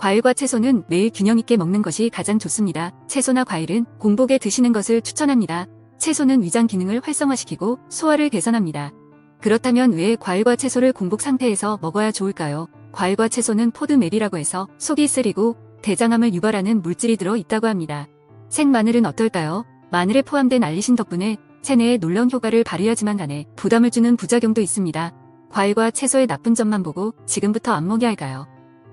과일과 채소는 매일 균형 있게 먹는 것이 가장 좋습니다. 채소나 과일은 공복에 드시는 것을 추천합니다. 채소는 위장 기능을 활성화시키고 소화를 개선합니다. 그렇다면 왜 과일과 채소를 공복 상태에서 먹어야 좋을까요? 과일과 채소는 포드메리라고 해서 속이 쓰리고 대장암을 유발하는 물질이 들어 있다고 합니다. 생마늘은 어떨까요? 마늘에 포함된 알리신 덕분에 체내에 놀라운 효과를 발휘하지만 간에 부담을 주는 부작용도 있습니다. 과일과 채소의 나쁜 점만 보고 지금부터 안 먹여야 할까요?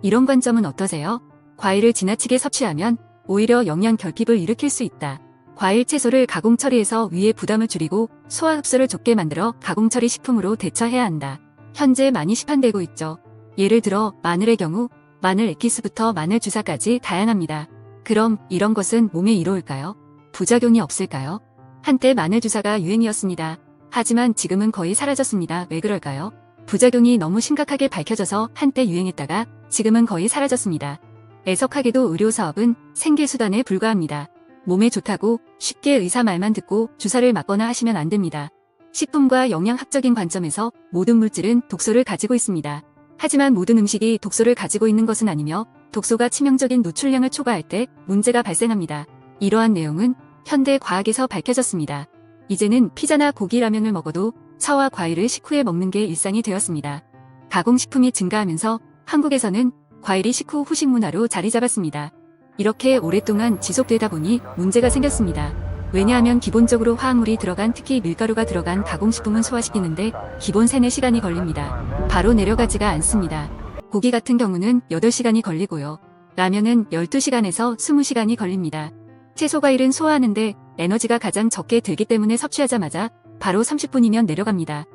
이런 관점은 어떠세요? 과일을 지나치게 섭취하면 오히려 영양 결핍을 일으킬 수 있다. 과일, 채소를 가공 처리해서 위의 부담을 줄이고 소화 흡수를 좋게 만들어 가공 처리 식품으로 대처해야 한다. 현재 많이 시판되고 있죠. 예를 들어 마늘의 경우 마늘 엑기스부터 마늘 주사까지 다양합니다. 그럼 이런 것은 몸에 이로울까요? 부작용이 없을까요? 한때 마늘 주사가 유행이었습니다. 하지만 지금은 거의 사라졌습니다. 왜 그럴까요? 부작용이 너무 심각하게 밝혀져서 한때 유행했다가 지금은 거의 사라졌습니다. 애석하게도 의료사업은 생계수단에 불과합니다. 몸에 좋다고 쉽게 의사 말만 듣고 주사를 맞거나 하시면 안 됩니다. 식품과 영양학적인 관점에서 모든 물질은 독소를 가지고 있습니다. 하지만 모든 음식이 독소를 가지고 있는 것은 아니며 독소가 치명적인 노출량을 초과할 때 문제가 발생합니다. 이러한 내용은 현대 과학에서 밝혀졌습니다. 이제는 피자나 고기, 라면을 먹어도 차와 과일을 식후에 먹는 게 일상이 되었습니다. 가공식품이 증가하면서 한국에서는 과일이 식후 후식 문화로 자리 잡았습니다. 이렇게 오랫동안 지속되다 보니 문제가 생겼습니다. 왜냐하면 기본적으로 화학물이 들어간, 특히 밀가루가 들어간 가공식품은 소화시키는데 기본 3-4시간이 걸립니다. 바로 내려가지가 않습니다. 고기 같은 경우는 8시간이 걸리고요. 라면은 12시간에서 20시간이 걸립니다. 채소, 과일은 소화하는데 에너지가 가장 적게 들기 때문에 섭취하자마자 바로 30분이면 내려갑니다.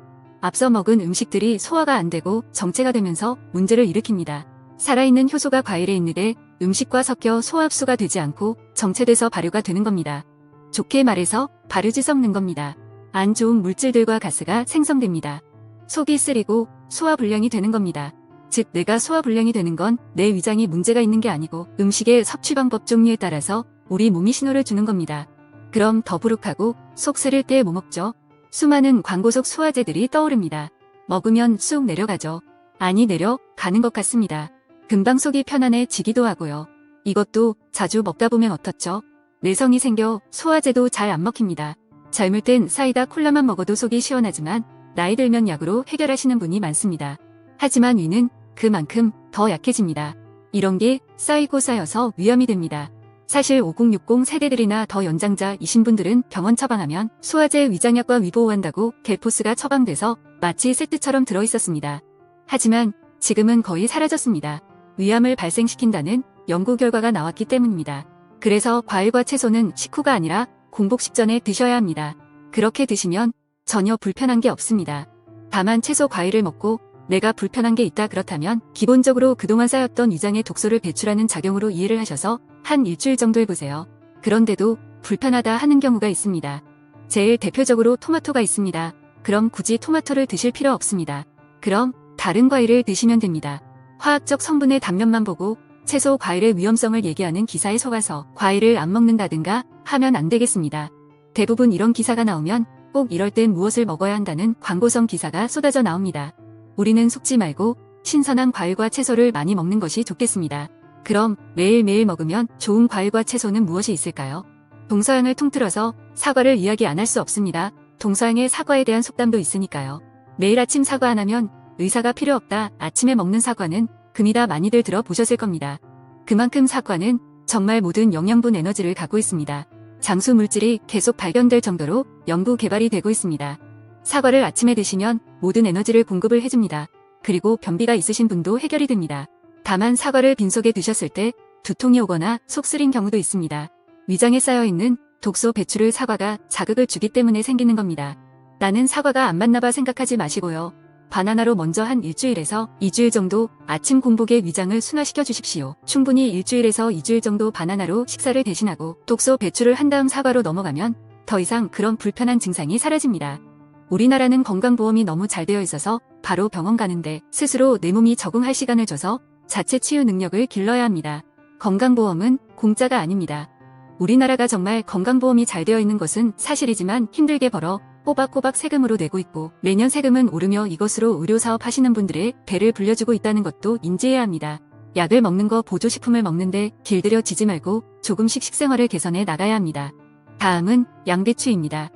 앞서 먹은 음식들이 소화가 안 되고 정체가 되면서 문제를 일으킵니다. 살아있는 효소가 과일에 있는데 음식과 섞여 소화 흡수가 되지 않고 정체돼서 발효가 되는 겁니다. 좋게 말해서 발효지 썩는 겁니다. 안 좋은 물질들과 가스가 생성됩니다. 속이 쓰리고 소화불량이 되는 겁니다. 즉 내가 소화불량이 되는 건 내 위장이 문제가 있는 게 아니고 음식의 섭취 방법 종류에 따라서 우리 몸이 신호를 주는 겁니다. 그럼 더부룩하고 속 쓰릴 때 뭐 먹죠? 수많은 광고 속 소화제들이 떠오릅니다. 먹으면 쑥 내려가죠. 아니 내려가는 것 같습니다. 금방 속이 편안해지기도 하고요. 이것도 자주 먹다 보면 어떻죠? 내성이 생겨 소화제도 잘 안 먹힙니다. 젊을 땐 사이다, 콜라만 먹어도 속이 시원하지만 나이 들면 약으로 해결하시는 분이 많습니다. 하지만 위는 그만큼 더 약해집니다. 이런 게 쌓이고 쌓여서 위험이 됩니다. 사실 5060 세대들이나 더 연장자이신 분들은 병원 처방하면 소화제, 위장약과 위보호한다고 겔포스가 처방돼서 마치 세트처럼 들어있었습니다. 하지만 지금은 거의 사라졌습니다. 위암을 발생시킨다는 연구 결과가 나왔기 때문입니다. 그래서 과일과 채소는 식후가 아니라 공복 식전에 드셔야 합니다. 그렇게 드시면 전혀 불편한 게 없습니다. 다만 채소, 과일을 먹고 내가 불편한 게 있다 그렇다면 기본적으로 그동안 쌓였던 위장의 독소를 배출하는 작용으로 이해를 하셔서 한 일주일 정도 해보세요. 그런데도 불편하다 하는 경우가 있습니다. 제일 대표적으로 토마토가 있습니다. 그럼 굳이 토마토를 드실 필요 없습니다. 그럼 다른 과일을 드시면 됩니다. 화학적 성분의 단면만 보고 채소, 과일의 위험성을 얘기하는 기사에 속아서 과일을 안 먹는다든가 하면 안 되겠습니다. 대부분 이런 기사가 나오면 꼭 이럴 땐 무엇을 먹어야 한다는 광고성 기사가 쏟아져 나옵니다. 우리는 속지 말고 신선한 과일과 채소를 많이 먹는 것이 좋겠습니다. 그럼 매일매일 먹으면 좋은 과일과 채소는 무엇이 있을까요? 동서양을 통틀어서 사과를 이야기 안 할 수 없습니다. 동서양의 사과에 대한 속담도 있으니까요. 매일 아침 사과 안 하면 의사가 필요 없다. 아침에 먹는 사과는 금이다. 많이들 들어보셨을 겁니다. 그만큼 사과는 정말 모든 영양분, 에너지를 갖고 있습니다. 장수 물질이 계속 발견될 정도로 연구 개발이 되고 있습니다. 사과를 아침에 드시면 모든 에너지를 공급을 해줍니다. 그리고 변비가 있으신 분도 해결이 됩니다. 다만 사과를 빈속에 드셨을 때 두통이 오거나 속 쓰린 경우도 있습니다. 위장에 쌓여있는 독소 배출을 사과가 자극을 주기 때문에 생기는 겁니다. 나는 사과가 안 맞나 봐 생각하지 마시고요. 바나나로 먼저 한 일주일에서 2주일 정도 아침 공복에 위장을 순화시켜 주십시오. 충분히 일주일에서 2주일 정도 바나나로 식사를 대신하고 독소 배출을 한 다음 사과로 넘어가면 더 이상 그런 불편한 증상이 사라집니다. 우리나라는 건강보험이 너무 잘 되어 있어서 바로 병원 가는데 스스로 내 몸이 적응할 시간을 줘서 자체 치유 능력을 길러야 합니다. 건강보험은 공짜가 아닙니다. 우리나라가 정말 건강보험이 잘 되어 있는 것은 사실이지만 힘들게 벌어 꼬박꼬박 세금으로 내고 있고 매년 세금은 오르며 이것으로 의료사업 하시는 분들의 배를 불려주고 있다는 것도 인지해야 합니다. 약을 먹는 거 보조식품을 먹는데 길들여지지 말고 조금씩 식생활을 개선해 나가야 합니다. 다음은 양배추입니다.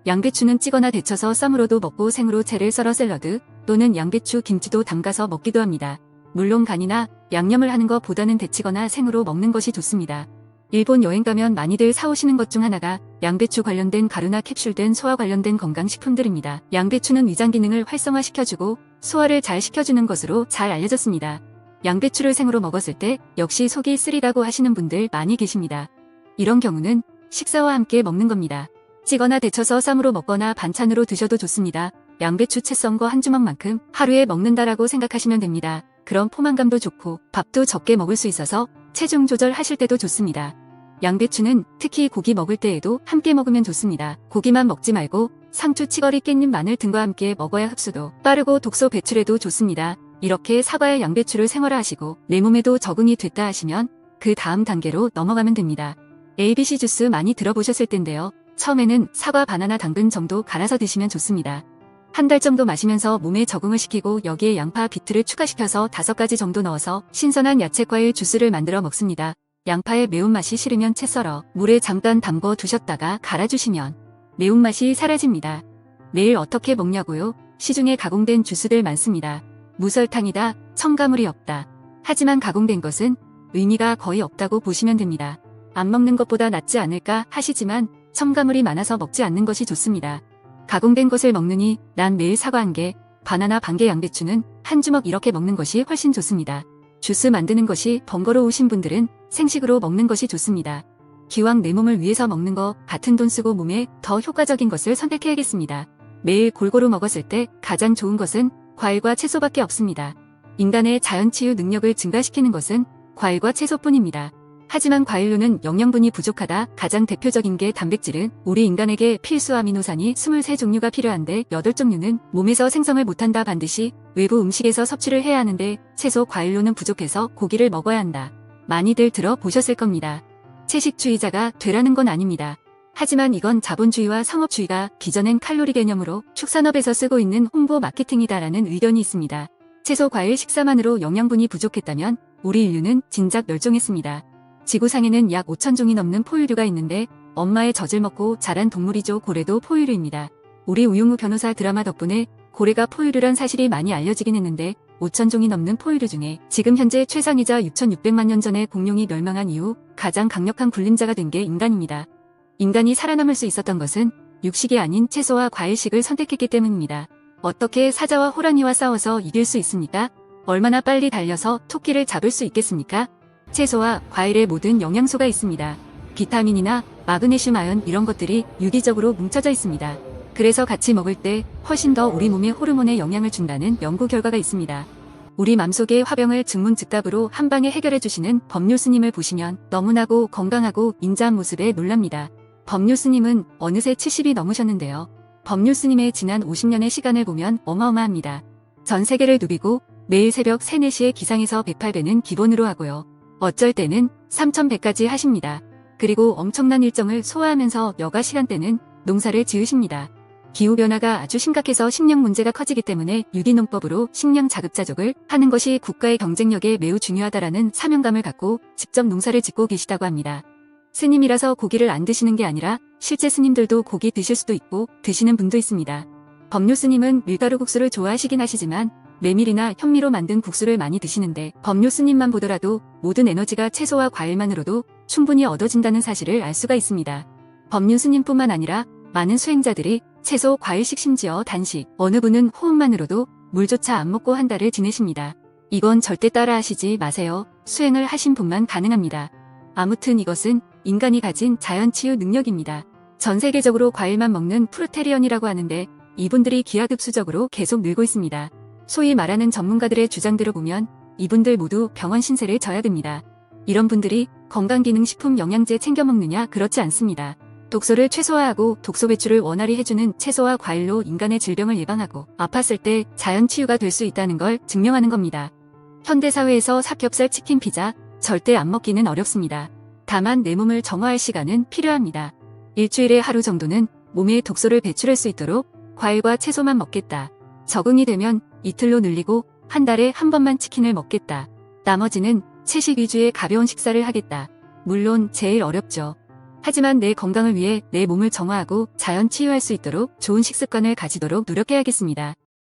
양배추는 찌거나 데쳐서 쌈으로도 먹고 생으로 채를 썰어 샐러드 또는 양배추 김치도 담가서 먹기도 합니다. 물론 간이나 양념을 하는 것보다는 데치거나 생으로 먹는 것이 좋습니다. 일본 여행 가면 많이들 사오시는 것 중 하나가 양배추 관련된 가루나 캡슐 된 소화 관련된 건강식품들입니다. 양배추는 위장 기능을 활성화시켜주고 소화를 잘 시켜주는 것으로 잘 알려졌습니다. 양배추를 생으로 먹었을 때 역시 속이 쓰리다고 하시는 분들 많이 계십니다. 이런 경우는 식사와 함께 먹는 겁니다. 찌거나 데쳐서 쌈으로 먹거나 반찬으로 드셔도 좋습니다. 양배추 채 썬 거 한 주먹만큼 하루에 먹는다라고 생각하시면 됩니다. 그럼 포만감도 좋고 밥도 적게 먹을 수 있어서 체중 조절하실 때도 좋습니다. 양배추는 특히 고기 먹을 때에도 함께 먹으면 좋습니다. 고기만 먹지 말고 상추, 치거리, 깻잎, 마늘 등과 함께 먹어야 흡수도 빠르고 독소 배출에도 좋습니다. 이렇게 사과에 양배추를 생활화하시고 내 몸에도 적응이 됐다 하시면 그 다음 단계로 넘어가면 됩니다. ABC 주스 많이 들어보셨을 텐데요. 처음에는 사과, 바나나, 당근 정도 갈아서 드시면 좋습니다. 한 달 정도 마시면서 몸에 적응을 시키고 여기에 양파, 비트를 추가시켜서 5가지 정도 넣어서 신선한 야채, 과일 주스를 만들어 먹습니다. 양파의 매운맛이 싫으면 채 썰어 물에 잠깐 담궈 두셨다가 갈아주시면 매운맛이 사라집니다. 매일 어떻게 먹냐고요? 시중에 가공된 주스들 많습니다. 무설탕이다, 첨가물이 없다. 하지만 가공된 것은 의미가 거의 없다고 보시면 됩니다. 안 먹는 것보다 낫지 않을까 하시지만 첨가물이 많아서 먹지 않는 것이 좋습니다. 가공된 것을 먹느니 난 매일 사과 1개, 바나나 반개, 양배추는 한 주먹 이렇게 먹는 것이 훨씬 좋습니다. 주스 만드는 것이 번거로우신 분들은 생식으로 먹는 것이 좋습니다. 기왕 내 몸을 위해서 먹는 거 같은 돈 쓰고 몸에 더 효과적인 것을 선택해야겠습니다. 매일 골고루 먹었을 때 가장 좋은 것은 과일과 채소밖에 없습니다. 인간의 자연치유 능력을 증가시키는 것은 과일과 채소뿐입니다. 하지만 과일로는 영양분이 부족하다. 가장 대표적인 게 단백질은 우리 인간에게 필수 아미노산이 23종류가 필요한데 8종류는 몸에서 생성을 못한다. 반드시 외부 음식에서 섭취를 해야 하는데 채소, 과일로는 부족해서 고기를 먹어야 한다. 많이들 들어보셨을 겁니다. 채식주의자가 되라는 건 아닙니다. 하지만 이건 자본주의와 상업주의가 빚어낸 칼로리 개념으로 축산업에서 쓰고 있는 홍보 마케팅이다라는 의견이 있습니다. 채소, 과일 식사만으로 영양분이 부족했다면 우리 인류는 진작 멸종했습니다. 지구상에는 약 5,000종이 넘는 포유류가 있는데 엄마의 젖을 먹고 자란 동물이죠. 고래도 포유류입니다. 우리 우용우 변호사 드라마 덕분에 고래가 포유류란 사실이 많이 알려지긴 했는데 5,000종이 넘는 포유류 중에 지금 현재 최상이자 6,600만 년 전에 공룡이 멸망한 이후 가장 강력한 군림자가 된 게 인간입니다. 인간이 살아남을 수 있었던 것은 육식이 아닌 채소와 과일식을 선택했기 때문입니다. 어떻게 사자와 호랑이와 싸워서 이길 수 있습니까? 얼마나 빨리 달려서 토끼를 잡을 수 있겠습니까? 채소와 과일에 모든 영양소가 있습니다. 비타민이나 마그네슘, 아연 이런 것들이 유기적으로 뭉쳐져 있습니다. 그래서 같이 먹을 때 훨씬 더 우리 몸에 호르몬에 영향을 준다는 연구 결과가 있습니다. 우리 맘속의 화병을 증문즉답으로 한방에 해결해 주시는 법률 스님을 보시면 너무나고 건강하고 인자한 모습에 놀랍니다. 법률 스님은 어느새 70이 넘으셨는데요. 법률 스님의 지난 50년의 시간을 보면 어마어마합니다. 전 세계를 누비고 매일 새벽 3, 4시에 기상해서 108배는 기본으로 하고요. 어쩔 때는 3,100까지 하십니다. 그리고 엄청난 일정을 소화하면서 여가 시간대는 농사를 지으십니다. 기후변화가 아주 심각해서 식량 문제가 커지기 때문에 유기농법으로 식량 자급자족을 하는 것이 국가의 경쟁력에 매우 중요하다라는 사명감을 갖고 직접 농사를 짓고 계시다고 합니다. 스님이라서 고기를 안 드시는 게 아니라 실제 스님들도 고기 드실 수도 있고 드시는 분도 있습니다. 법률 스님은 밀가루 국수를 좋아하시긴 하시지만 메밀이나 현미로 만든 국수를 많이 드시는데 법률 스님만 보더라도 모든 에너지가 채소와 과일만으로도 충분히 얻어진다는 사실을 알 수가 있습니다. 법률 스님뿐만 아니라 많은 수행자들이 채소, 과일식 심지어 단식, 어느 분은 호흡만으로도 물조차 안 먹고 한 달을 지내십니다. 이건 절대 따라하시지 마세요. 수행을 하신 분만 가능합니다. 아무튼 이것은 인간이 가진 자연치유 능력입니다. 전 세계적으로 과일만 먹는 프루테리언이라고 하는데 이분들이 기하급수적으로 계속 늘고 있습니다. 소위 말하는 전문가들의 주장대로 보면 이분들 모두 병원 신세를 져야 됩니다. 이런 분들이 건강기능식품 영양제 챙겨 먹느냐? 그렇지 않습니다. 독소를 최소화하고 독소 배출을 원활히 해주는 채소와 과일로 인간의 질병을 예방하고 아팠을 때 자연치유가 될 수 있다는 걸 증명하는 겁니다. 현대사회에서 삼겹살, 치킨, 피자 절대 안 먹기는 어렵습니다. 다만 내 몸을 정화할 시간은 필요합니다. 일주일에 하루 정도는 몸에 독소를 배출할 수 있도록 과일과 채소만 먹겠다. 적응이 되면 이틀로 늘리고 한 달에 한 번만 치킨을 먹겠다. 나머지는 채식 위주의 가벼운 식사를 하겠다. 물론 제일 어렵죠. 하지만 내 건강을 위해 내 몸을 정화하고 자연 치유할 수 있도록 좋은 식습관을 가지도록 노력해야겠습니다.